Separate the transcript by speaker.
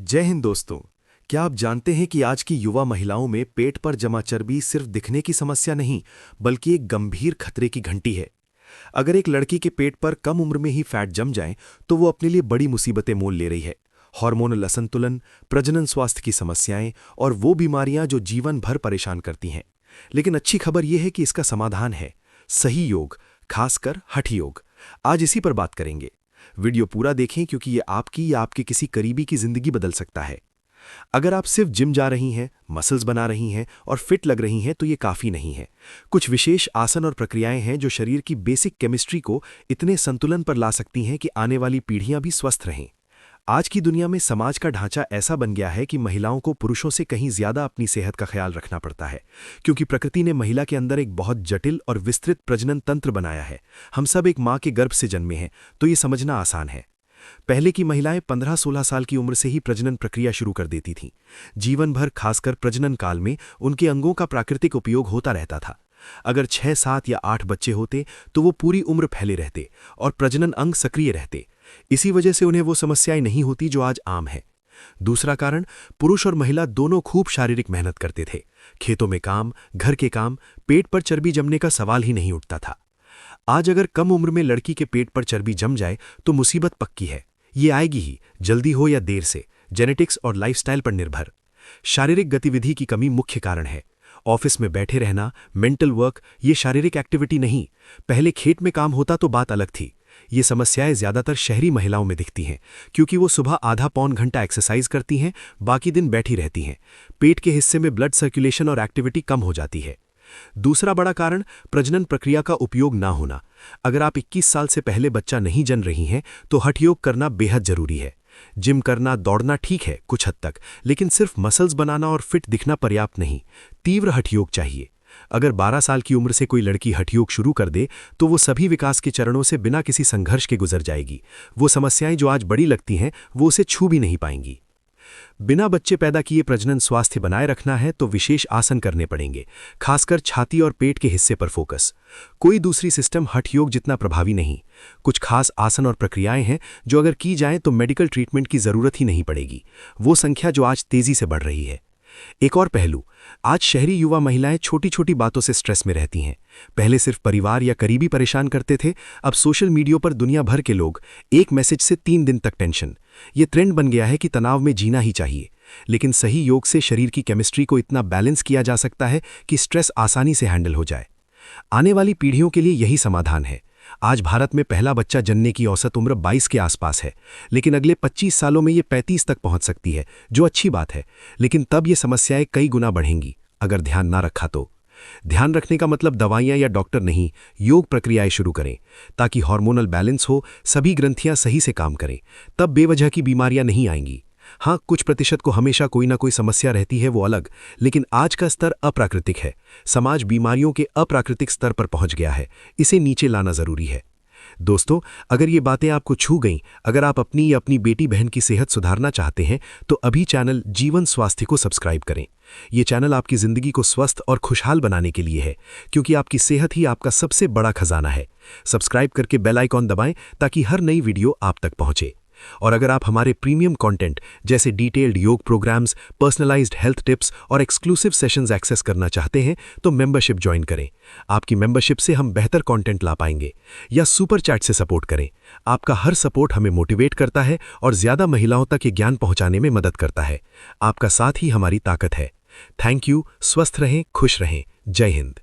Speaker 1: जय हिंद दोस्तों। क्या आप जानते हैं कि आज की युवा महिलाओं में पेट पर जमा चर्बी सिर्फ दिखने की समस्या नहीं बल्कि एक गंभीर खतरे की घंटी है। अगर एक लड़की के पेट पर कम उम्र में ही फैट जम जाए तो वो अपने लिए बड़ी मुसीबतें मोल ले रही है। हार्मोनल असंतुलन, प्रजनन स्वास्थ्य की समस्याएं और वो बीमारियां जो जीवन भर परेशान करती हैं। लेकिन अच्छी खबर यह है कि इसका समाधान है सही योग, खासकर हठ योग। आज इसी पर बात करेंगे। वीडियो पूरा देखें क्योंकि ये आपकी या आपके किसी करीबी की जिंदगी बदल सकता है। अगर आप सिर्फ जिम जा रही हैं, मसल्स बना रही हैं और फिट लग रही हैं तो ये काफ़ी नहीं है। कुछ विशेष आसन और प्रक्रियाएं हैं जो शरीर की बेसिक केमिस्ट्री को इतने संतुलन पर ला सकती हैं कि आने वाली पीढ़ियां भी स्वस्थ रहें। आज की दुनिया में समाज का ढांचा ऐसा बन गया है कि महिलाओं को पुरुषों से कहीं ज्यादा अपनी सेहत का ख्याल रखना पड़ता है, क्योंकि प्रकृति ने महिला के अंदर एक बहुत जटिल और विस्तृत प्रजनन तंत्र बनाया है। हम सब एक माँ के गर्भ से जन्मे हैं, तो ये समझना आसान है। पहले की महिलाएं 15-16 साल की उम्र से ही प्रजनन प्रक्रिया शुरू कर देती थीं। जीवन भर, खासकर प्रजनन काल में, उनके अंगों का प्राकृतिक उपयोग होता रहता था। अगर 6, 7 या 8 बच्चे होते तो वो पूरी उम्र फैले रहते और प्रजनन अंग सक्रिय रहते। इसी वजह से उन्हें वो समस्याएं नहीं होती जो आज आम है। दूसरा कारण, पुरुष और महिला दोनों खूब शारीरिक मेहनत करते थे। खेतों में काम, घर के काम, पेट पर चर्बी जमने का सवाल ही नहीं उठता था। आज अगर कम उम्र में लड़की के पेट पर चर्बी जम जाए तो मुसीबत पक्की है। ये आएगी ही, जल्दी हो या देर से, जेनेटिक्स और लाइफस्टाइल पर निर्भर। शारीरिक गतिविधि की कमी मुख्य कारण है। ऑफिस में बैठे रहना, मेंटल वर्क, ये शारीरिक एक्टिविटी नहीं। पहले खेत में काम होता तो बात अलग थी। ये समस्याएं ज्यादातर शहरी महिलाओं में दिखती हैं, क्योंकि वो सुबह आधा पौन घंटा एक्सरसाइज करती हैं, बाकी दिन बैठी रहती हैं। पेट के हिस्से में ब्लड सर्कुलेशन और एक्टिविटी कम हो जाती है। दूसरा बड़ा कारण, प्रजनन प्रक्रिया का उपयोग ना होना। अगर आप 21 साल से पहले बच्चा नहीं जन रही हैं तो हठ योग करना बेहद जरूरी है। जिम करना, दौड़ना ठीक है कुछ हद तक, लेकिन सिर्फ मसल्स बनाना और फिट दिखना पर्याप्त नहीं। तीव्र हठ योग चाहिए। अगर 12 साल की उम्र से कोई लड़की हठ योग शुरू कर दे तो वो सभी विकास के चरणों से बिना किसी संघर्ष के गुजर जाएगी। वो समस्याएं जो आज बड़ी लगती हैं वो उसे छू भी नहीं पाएंगी। बिना बच्चे पैदा किए प्रजनन स्वास्थ्य बनाए रखना है तो विशेष आसन करने पड़ेंगे, खासकर छाती और पेट के हिस्से पर फोकस। कोई दूसरी सिस्टम हठ योग जितना प्रभावी नहीं। कुछ खास आसन और प्रक्रियाएं हैं जो अगर की जाएं तो मेडिकल ट्रीटमेंट की जरूरत ही नहीं पड़ेगी। वो संख्या जो आज तेजी से बढ़ रही है। एक और पहलू, आज शहरी युवा महिलाएं छोटी छोटी बातों से स्ट्रेस में रहती हैं। पहले सिर्फ परिवार या करीबी परेशान करते थे, अब सोशल मीडिया पर दुनिया भर के लोग, एक मैसेज से 3 दिन तक टेंशन। ये ट्रेंड बन गया है कि तनाव में जीना ही चाहिए। लेकिन सही योग से शरीर की केमिस्ट्री को इतना बैलेंस किया जा सकता है कि स्ट्रेस आसानी से हैंडल हो जाए। आने वाली पीढ़ियों के लिए यही समाधान है। आज भारत में पहला बच्चा जनने की औसत उम्र 22 के आसपास है, लेकिन अगले 25 सालों में ये 35 तक पहुंच सकती है, जो अच्छी बात है। लेकिन तब ये समस्याएं कई गुना बढ़ेंगी अगर ध्यान ना रखा तो। ध्यान रखने का मतलब दवाइयां या डॉक्टर नहीं, योग प्रक्रियाएं शुरू करें ताकि हार्मोनल बैलेंस हो, सभी ग्रंथियां सही से काम करें। तब बेवजह की बीमारियां नहीं आएंगी। हाँ, कुछ प्रतिशत को हमेशा कोई ना कोई समस्या रहती है, वो अलग, लेकिन आज का स्तर अप्राकृतिक है। समाज बीमारियों के अप्राकृतिक स्तर पर पहुंच गया है। इसे नीचे लाना जरूरी है। दोस्तों, अगर ये बातें आपको छू गईं, अगर आप अपनी या अपनी बेटी बहन की सेहत सुधारना चाहते हैं तो अभी चैनल जीवन स्वास्थ्य को सब्सक्राइब करें। ये चैनल आपकी जिंदगी को स्वस्थ और खुशहाल बनाने के लिए है, क्योंकि आपकी सेहत ही आपका सबसे बड़ा खजाना है। सब्सक्राइब करके बेल आइकॉन दबाएं ताकि हर नई वीडियो आप तक पहुंचे। और अगर आप हमारे प्रीमियम कंटेंट जैसे डिटेल्ड योग प्रोग्राम्स, पर्सनलाइज्ड हेल्थ टिप्स और एक्सक्लूसिव सेशंस एक्सेस करना चाहते हैं तो मेंबरशिप ज्वाइन करें। आपकी मेंबरशिप से हम बेहतर कंटेंट ला पाएंगे। या सुपर चैट से सपोर्ट करें। आपका हर सपोर्ट हमें मोटिवेट करता है और ज्यादा महिलाओं तक ये ज्ञान पहुंचाने में मदद करता है। आपका साथ ही हमारी ताकत है। Thank you. स्वस्थ रहें, खुश रहें। जय हिंद।